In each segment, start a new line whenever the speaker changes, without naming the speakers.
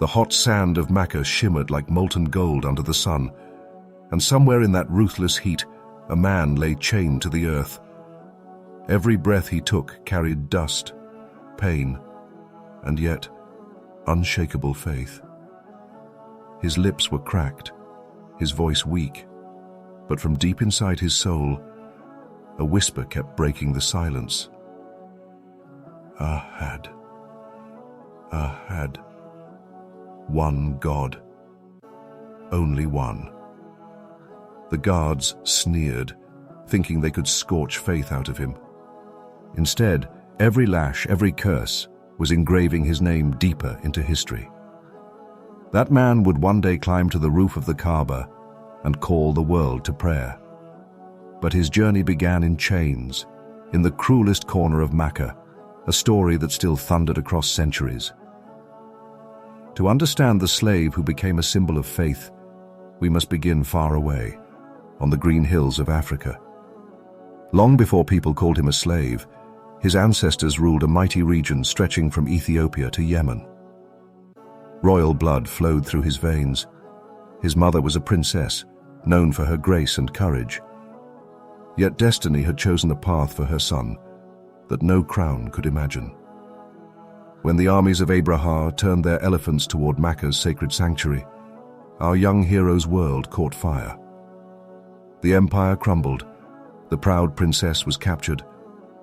The hot sand of Makkah shimmered like molten gold under the sun, and somewhere in that ruthless heat, a man lay chained to the earth. Every breath he took carried dust, pain, and yet unshakable faith. His lips were cracked, his voice weak, but from deep inside his soul, a whisper kept breaking the silence. Ahad. Ahad. One God. Only one. The guards sneered, thinking they could scorch faith out of him. Instead, every lash, every curse, was engraving his name deeper into history. That man would one day climb to the roof of the Kaaba and call the world to prayer. But his journey began in chains, in the cruelest corner of Makkah, a story that still thundered across centuries. To understand the slave who became a symbol of faith, we must begin far away, on the green hills of Africa. Long before people called him a slave, his ancestors ruled a mighty region stretching from Ethiopia to Yemen. Royal blood flowed through his veins. His mother was a princess, known for her grace and courage. Yet destiny had chosen a path for her son that no crown could imagine. When the armies of Abraha turned their elephants toward Makkah's sacred sanctuary, our young hero's world caught fire. The empire crumbled, the proud princess was captured,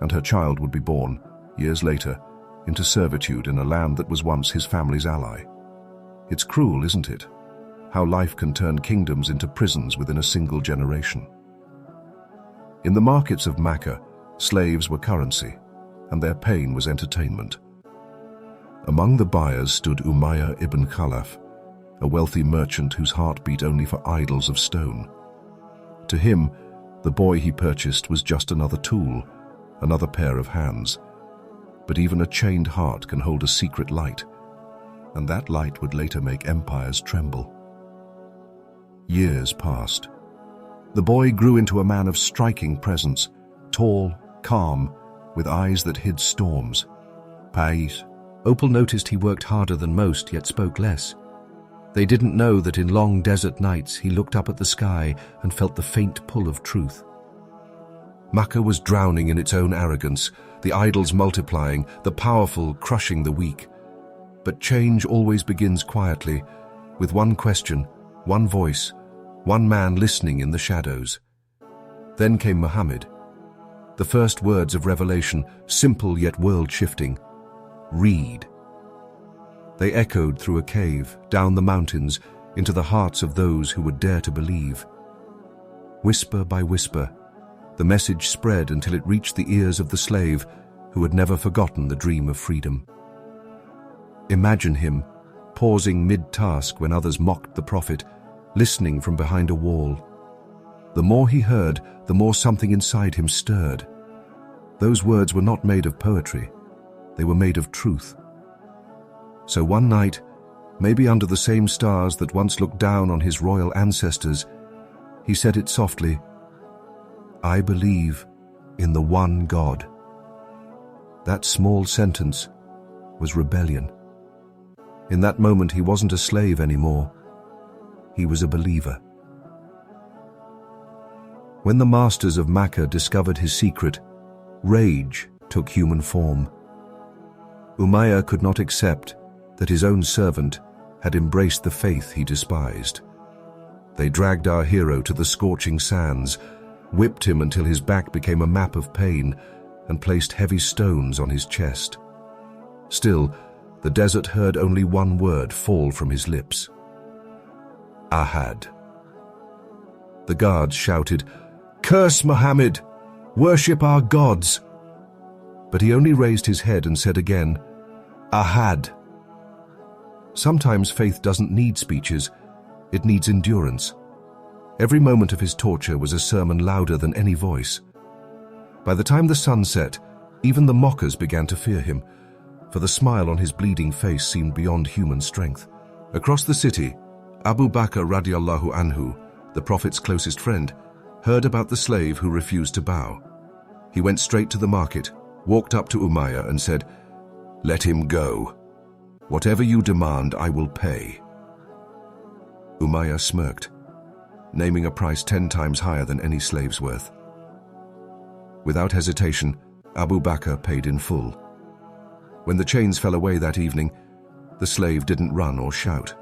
and her child would be born, years later, into servitude in a land that was once his family's ally. It's cruel, isn't it? How life can turn kingdoms into prisons within a single generation. In the markets of Makkah, slaves were currency, and their pain was entertainment. Among the buyers stood Umayyah ibn Khalaf, a wealthy merchant whose heart beat only for idols of stone. To him, the boy he purchased was just another tool, another pair of hands. But even a chained heart can hold a secret light, and that light would later make empires tremble. Years passed. The boy grew into a man of striking presence, tall, calm, with eyes that hid storms. Pais. Opal noticed he worked harder than most, yet spoke less. They didn't know that in long desert nights he looked up at the sky and felt the faint pull of truth. Makkah was drowning in its own arrogance, the idols multiplying, the powerful crushing the weak. But change always begins quietly, with one question, one voice, one man listening in the shadows. Then came Muhammad. The first words of revelation, simple yet world-shifting. Read. They echoed through a cave, down the mountains, into the hearts of those who would dare to believe. Whisper by whisper, the message spread until it reached the ears of the slave who had never forgotten the dream of freedom. Imagine him, pausing mid-task when others mocked the prophet, listening from behind a wall. The more he heard, the more something inside him stirred. Those words were not made of poetry. They were made of truth. So one night, maybe under the same stars that once looked down on his royal ancestors, he said it softly, "I believe in the one God." That small sentence was rebellion. In that moment, he wasn't a slave anymore. He was a believer. When the masters of Makkah discovered his secret, rage took human form. Umayyah could not accept that his own servant had embraced the faith he despised. They dragged our hero to the scorching sands, whipped him until his back became a map of pain, and placed heavy stones on his chest. Still, the desert heard only one word fall from his lips. Ahad. The guards shouted, "Curse Muhammad! Worship our gods!" But he only raised his head and said again, Ahad. Sometimes faith doesn't need speeches, it needs endurance. Every moment of his torture was a sermon louder than any voice. By the time the sun set, even the mockers began to fear him, for the smile on his bleeding face seemed beyond human strength. Across the city, Abu Bakr radiallahu anhu, the Prophet's closest friend, heard about the slave who refused to bow. He went straight to the market, walked up to Umayyah and said, "Let him go." Whatever you demand, I will pay." Umayyah smirked, naming a price 10 times higher than any slave's worth. Without hesitation, Abu Bakr paid in full. When the chains fell away that evening, the slave didn't run or shout.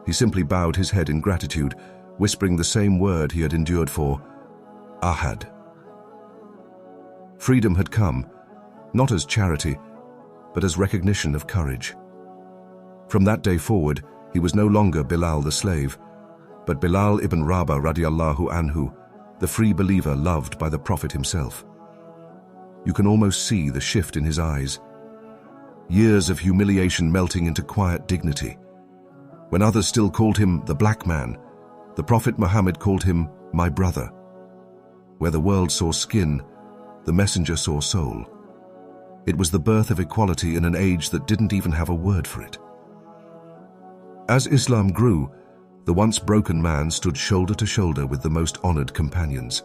He simply bowed his head in gratitude, whispering the same word he had endured for, Ahad. Freedom had come, not as charity, but as recognition of courage. From that day forward, he was no longer Bilal the slave, but Bilal ibn Rabah radiallahu anhu, the free believer loved by the Prophet himself. You can almost see the shift in his eyes. Years of humiliation melting into quiet dignity. When others still called him the black man, the Prophet Muhammad called him my brother. Where the world saw skin, the messenger saw soul. It was the birth of equality in an age that didn't even have a word for it. As Islam grew, the once broken man stood shoulder to shoulder with the most honored companions.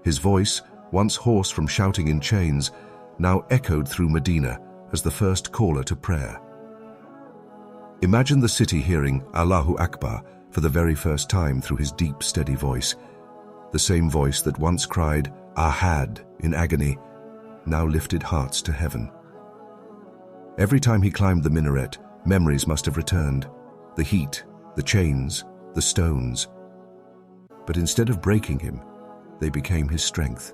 His voice, once hoarse from shouting in chains, now echoed through Medina as the first caller to prayer. Imagine the city hearing Allahu Akbar for the very first time through his deep, steady voice. The same voice that once cried Ahad in agony, now lifted hearts to heaven. Every time he climbed the minaret, memories must have returned. The heat, the chains, the stones. But instead of breaking him, they became his strength.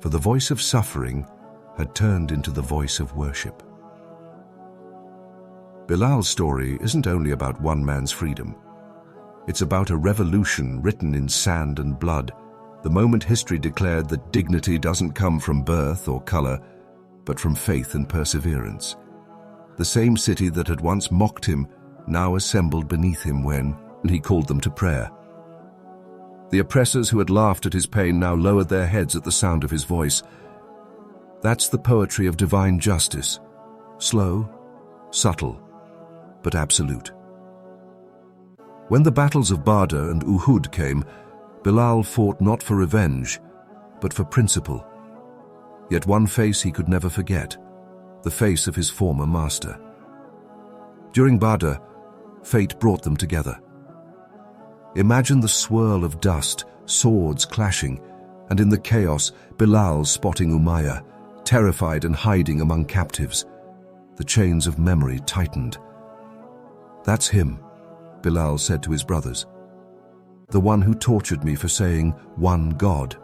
For the voice of suffering had turned into the voice of worship. Bilal's story isn't only about one man's freedom. It's about a revolution written in sand and blood, the moment history declared that dignity doesn't come from birth or color, but from faith and perseverance. The same city that had once mocked him now assembled beneath him when he called them to prayer. The oppressors who had laughed at his pain now lowered their heads at the sound of his voice. That's the poetry of divine justice, slow, subtle, but absolute. When the battles of Badr and Uhud came, Bilal fought not for revenge, but for principle. Yet one face he could never forget, the face of his former master. During Badr, fate brought them together. Imagine the swirl of dust, swords clashing, and in the chaos, Bilal spotting Umayyah, terrified and hiding among captives. The chains of memory tightened. "That's him," Bilal said to his brothers. "The one who tortured me for saying one God."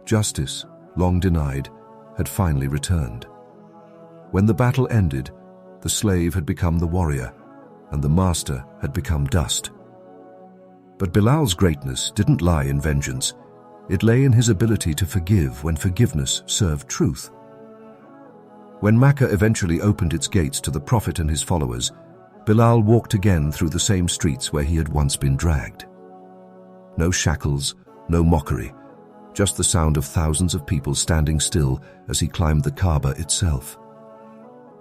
Justice, long denied, had finally returned. When the battle ended, the slave had become the warrior, and the master had become dust. But Bilal's greatness didn't lie in vengeance. It lay in his ability to forgive when forgiveness served truth. When Makkah eventually opened its gates to the Prophet and his followers, Bilal walked again through the same streets where he had once been dragged. No shackles, no mockery, just the sound of thousands of people standing still as he climbed the Kaaba itself.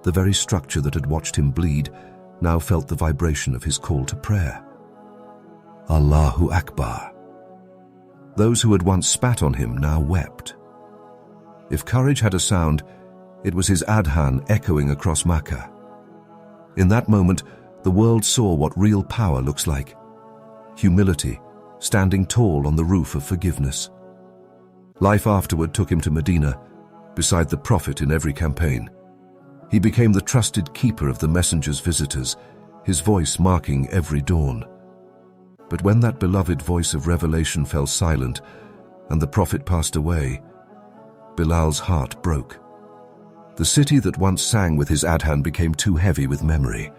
The very structure that had watched him bleed now felt the vibration of his call to prayer. Allahu Akbar. Those who had once spat on him now wept. If courage had a sound, it was his Adhan echoing across Makkah. In that moment, the world saw what real power looks like. Humility, standing tall on the roof of forgiveness. Life afterward took him to Medina, beside the Prophet in every campaign. He became the trusted keeper of the messenger's visitors, his voice marking every dawn. But when that beloved voice of revelation fell silent and the Prophet passed away, Bilal's heart broke. The city that once sang with his Adhan became too heavy with memory.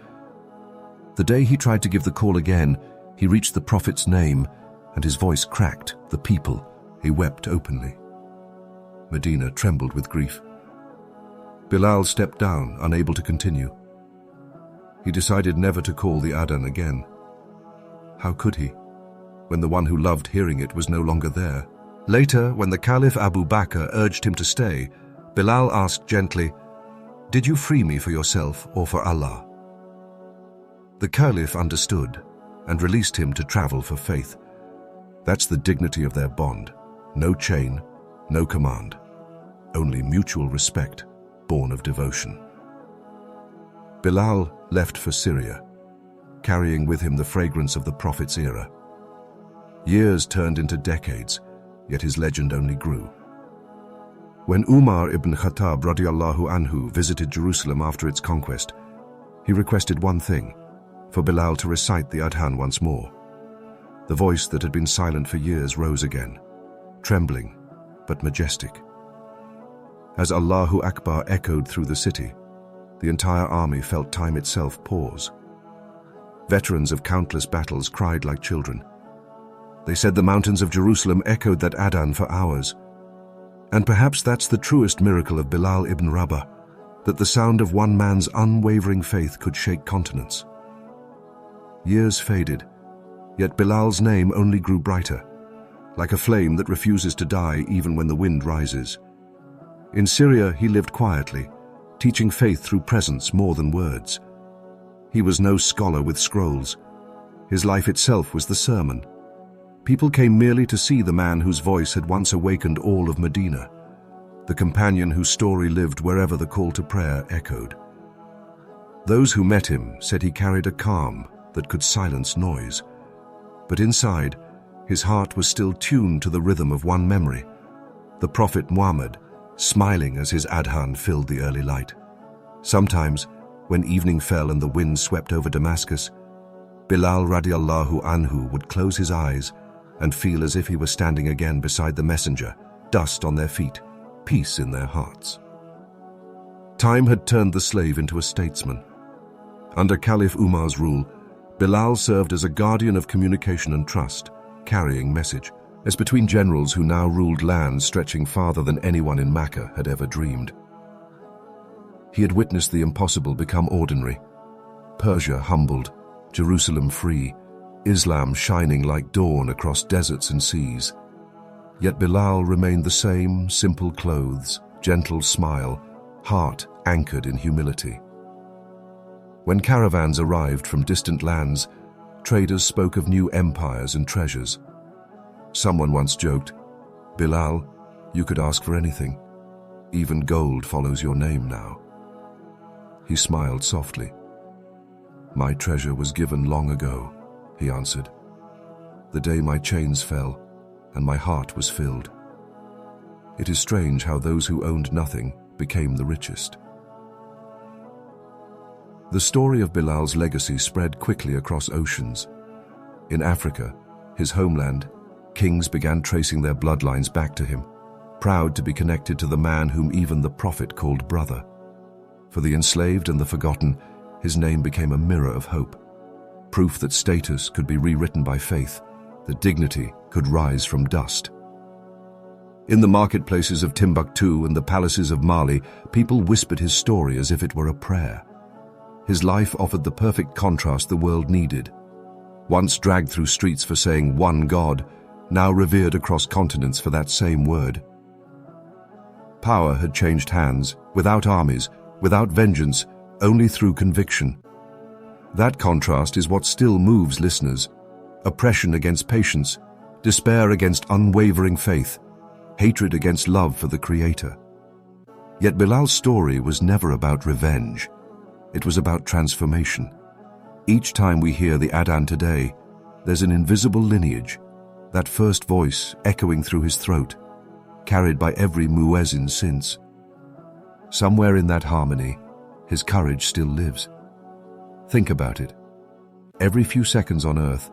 The day he tried to give the call again, he reached the Prophet's name, and his voice cracked, the people. He wept openly. Medina trembled with grief. Bilal stepped down, unable to continue. He decided never to call the Adhan again. How could he, when the one who loved hearing it was no longer there? Later, when the Caliph Abu Bakr urged him to stay, Bilal asked gently, "Did you free me for yourself or for Allah?" The Caliph understood and released him to travel for faith. That's the dignity of their bond. No chain, no command. Only mutual respect, born of devotion. Bilal left for Syria, carrying with him the fragrance of the Prophet's era. Years turned into decades, yet his legend only grew. When Umar ibn Khattab radiallahu anhu visited Jerusalem after its conquest, he requested one thing, for Bilal to recite the Adhan once more. The voice that had been silent for years rose again, trembling but majestic. As Allahu Akbar echoed through the city, the entire army felt time itself pause. Veterans of countless battles cried like children. They said the mountains of Jerusalem echoed that Adhan for hours. And perhaps that's the truest miracle of Bilal ibn Rabah, that the sound of one man's unwavering faith could shake continents. Years faded, yet Bilal's name only grew brighter, like a flame that refuses to die even when the wind rises. In Syria, he lived quietly, teaching faith through presence more than words. He was no scholar with scrolls. His life itself was the sermon. People came merely to see the man whose voice had once awakened all of Medina, the companion whose story lived wherever the call to prayer echoed. Those who met him said he carried a calm that could silence noise, but inside, his heart was still tuned to the rhythm of one memory, the Prophet Muhammad, smiling as his Adhan filled the early light. Sometimes, when evening fell and the wind swept over Damascus, Bilal radiallahu anhu would close his eyes and feel as if he were standing again beside the messenger, dust on their feet, peace in their hearts. Time had turned the slave into a statesman. Under Caliph Umar's rule, Bilal served as a guardian of communication and trust, carrying message, as between generals who now ruled lands stretching farther than anyone in Makkah had ever dreamed. He had witnessed the impossible become ordinary, Persia humbled, Jerusalem free, Islam shining like dawn across deserts and seas. Yet Bilal remained the same, simple clothes, gentle smile, heart anchored in humility. When caravans arrived from distant lands, traders spoke of new empires and treasures. Someone once joked, "Bilal, you could ask for anything. Even gold follows your name now." He smiled softly. "My treasure was given long ago," he answered. "The day my chains fell and my heart was filled." It is strange how those who owned nothing became the richest. The story of Bilal's legacy spread quickly across oceans. In Africa, his homeland, kings began tracing their bloodlines back to him, proud to be connected to the man whom even the Prophet called brother. For the enslaved and the forgotten, his name became a mirror of hope, proof that status could be rewritten by faith, that dignity could rise from dust. In the marketplaces of Timbuktu and the palaces of Mali, people whispered his story as if it were a prayer. His life offered the perfect contrast the world needed. Once dragged through streets for saying one God, now revered across continents for that same word. Power had changed hands, without armies, without vengeance, only through conviction. That contrast is what still moves listeners. Oppression against patience, despair against unwavering faith, hatred against love for the Creator. Yet Bilal's story was never about revenge. It was about transformation. Each time we hear the Adhan today, there's an invisible lineage, that first voice echoing through his throat, carried by every Muezzin since. Somewhere in that harmony, his courage still lives. Think about it. Every few seconds on Earth,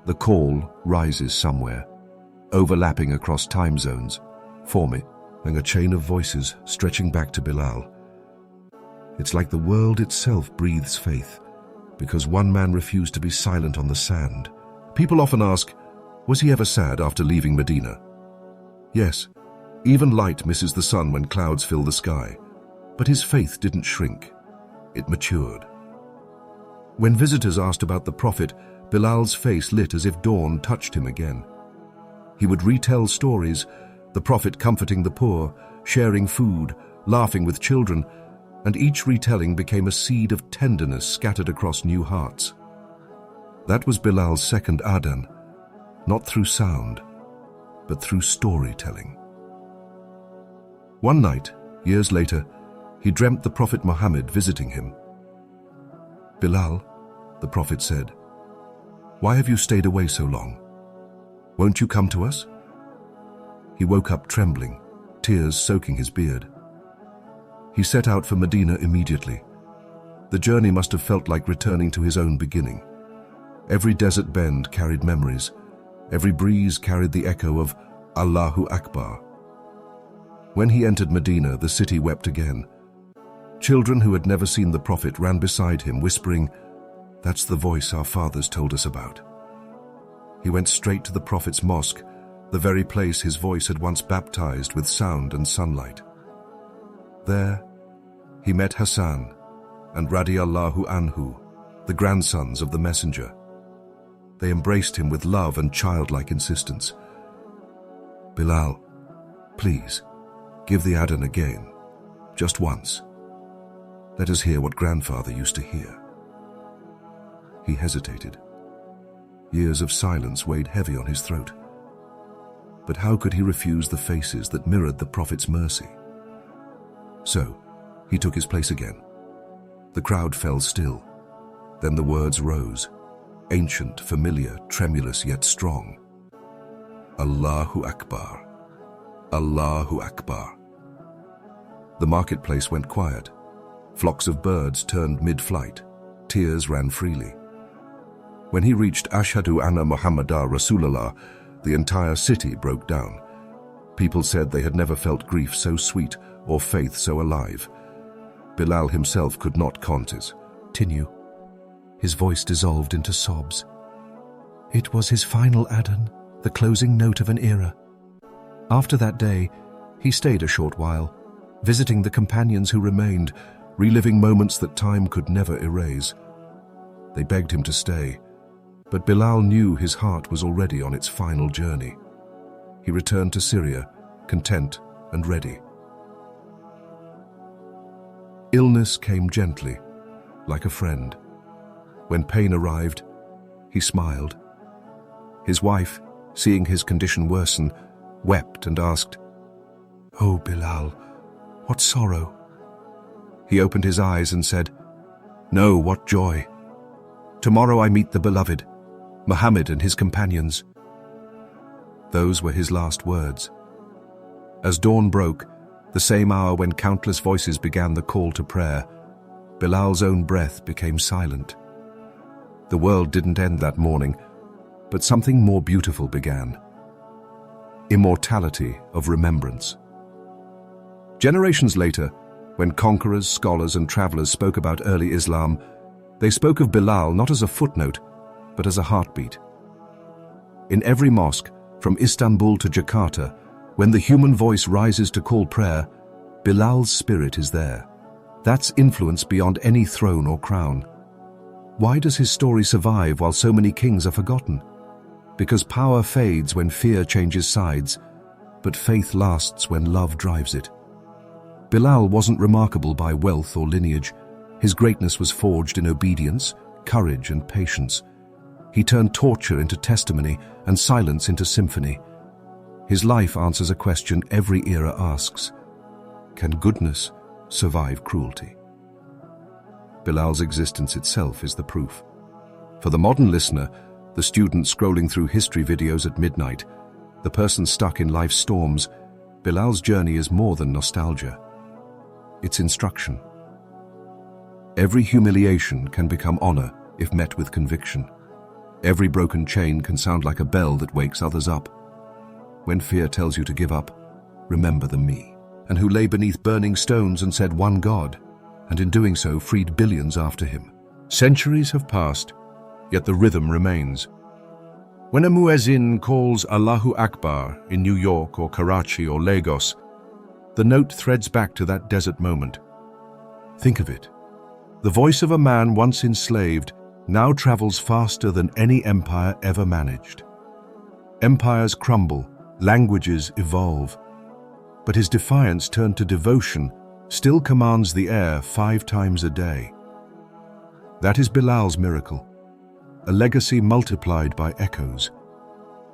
the call rises somewhere, overlapping across time zones, forming a chain of voices stretching back to Bilal. It's like the world itself breathes faith, because one man refused to be silent on the sand. People often ask, was he ever sad after leaving Medina? Yes, even light misses the sun when clouds fill the sky. But his faith didn't shrink. It matured. When visitors asked about the Prophet, Bilal's face lit as if dawn touched him again. He would retell stories, the Prophet comforting the poor, sharing food, laughing with children, and each retelling became a seed of tenderness scattered across new hearts. That was Bilal's second Adhan, not through sound, but through storytelling. One night, years later, he dreamt the Prophet Muhammad visiting him. "Bilal," the Prophet said, "why have you stayed away so long? Won't you come to us?" He woke up trembling, tears soaking his beard. He set out for Medina immediately. The journey must have felt like returning to his own beginning. Every desert bend carried memories. Every breeze carried the echo of Allahu Akbar. When he entered Medina, the city wept again. Children who had never seen the Prophet ran beside him, whispering, "That's the voice our fathers told us about." He went straight to the Prophet's mosque, the very place his voice had once baptized with sound and sunlight. There, he met Hassan and Radiallahu Anhu, the grandsons of the Messenger. They embraced him with love and childlike insistence. "Bilal, please, give the Adhan again, just once. Let us hear what grandfather used to hear." He hesitated. Years of silence weighed heavy on his throat. But how could he refuse the faces that mirrored the Prophet's mercy? So, he took his place again. The crowd fell still. Then the words rose, ancient, familiar, tremulous yet strong. Allahu Akbar. Allahu Akbar. The marketplace went quiet. Flocks of birds turned mid-flight. Tears ran freely. When he reached Ashhadu Anna Muhammadan Rasulullah, the entire city broke down. People said they had never felt grief so sweet or faith so alive. Bilal himself could not continue. His voice dissolved into sobs. It was his final Adhan, the closing note of an era. After that day, he stayed a short while, visiting the companions who remained, reliving moments that time could never erase. They begged him to stay, but Bilal knew his heart was already on its final journey. He returned to Syria, content and ready. Illness came gently, like a friend. When pain arrived, he smiled. His wife, seeing his condition worsen, wept and asked, "Oh, Bilal, what sorrow?" He opened his eyes and said, "No, what joy. Tomorrow I meet the beloved, Muhammad and his companions." Those were his last words. As dawn broke, the same hour when countless voices began the call to prayer, Bilal's own breath became silent. The world didn't end that morning, but something more beautiful began. Immortality of remembrance. Generations later, when conquerors, scholars, and travelers spoke about early Islam, they spoke of Bilal not as a footnote, but as a heartbeat. In every mosque, from Istanbul to Jakarta, when the human voice rises to call prayer, Bilal's spirit is there. That's influence beyond any throne or crown. Why does his story survive while so many kings are forgotten? Because power fades when fear changes sides, but faith lasts when love drives it. Bilal wasn't remarkable by wealth or lineage. His greatness was forged in obedience, courage, and patience. He turned torture into testimony and silence into symphony. His life answers a question every era asks: can goodness survive cruelty? Bilal's existence itself is the proof. For the modern listener, the student scrolling through history videos at midnight, the person stuck in life's storms, Bilal's journey is more than nostalgia. It's instruction. Every humiliation can become honor if met with conviction. Every broken chain can sound like a bell that wakes others up. When fear tells you to give up, remember the me, and who lay beneath burning stones and said one God, and in doing so freed billions after him. Centuries have passed, yet the rhythm remains. When a muezzin calls Allahu Akbar in New York or Karachi or Lagos, the note threads back to that desert moment. Think of it. The voice of a man once enslaved now travels faster than any empire ever managed. Empires crumble, languages evolve, but his defiance turned to devotion still commands the air 5 times a day. That is Bilal's miracle, a legacy multiplied by echoes.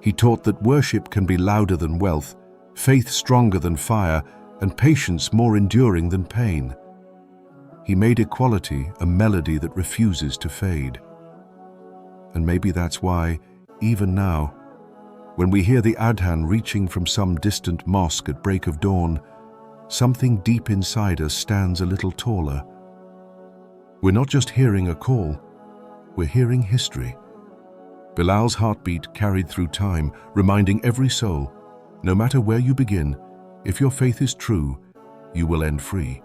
He taught that worship can be louder than wealth, faith stronger than fire, and patience more enduring than pain. He made equality a melody that refuses to fade. And maybe that's why, even now, when we hear the Adhan reaching from some distant mosque at break of dawn, something deep inside us stands a little taller. We're not just hearing a call, we're hearing history. Bilal's heartbeat carried through time, reminding every soul, no matter where you begin, if your faith is true, you will end free.